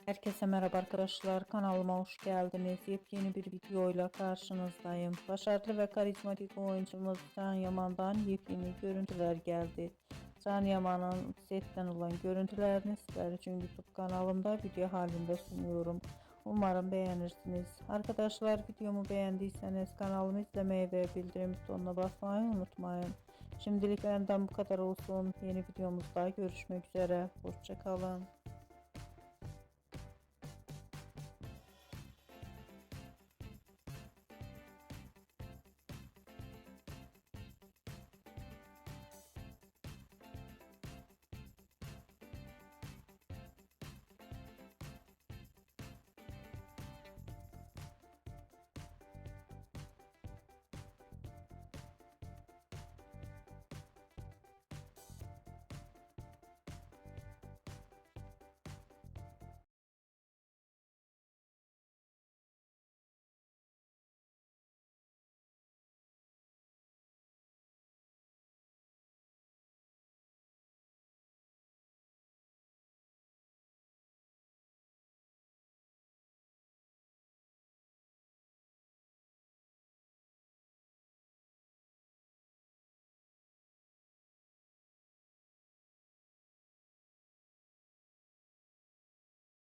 Herkese merhaba arkadaşlar, kanalıma hoş geldiniz. Yepyeni bir videoyla karşınızdayım. Başarılı ve karizmatik oyuncumuz Can Yaman'dan yepyeni görüntüler geldi. Can Yaman'ın setten olan görüntülerini sizler için YouTube kanalımda video halinde sunuyorum. Umarım beğenirsiniz. Arkadaşlar, videomu beğendiyseniz kanalımı izlemeyi ve bildirim butonuna basmayı unutmayın. Şimdilik benden bu kadar olsun. Yeni videomuzda görüşmek üzere. Hoşça kalın.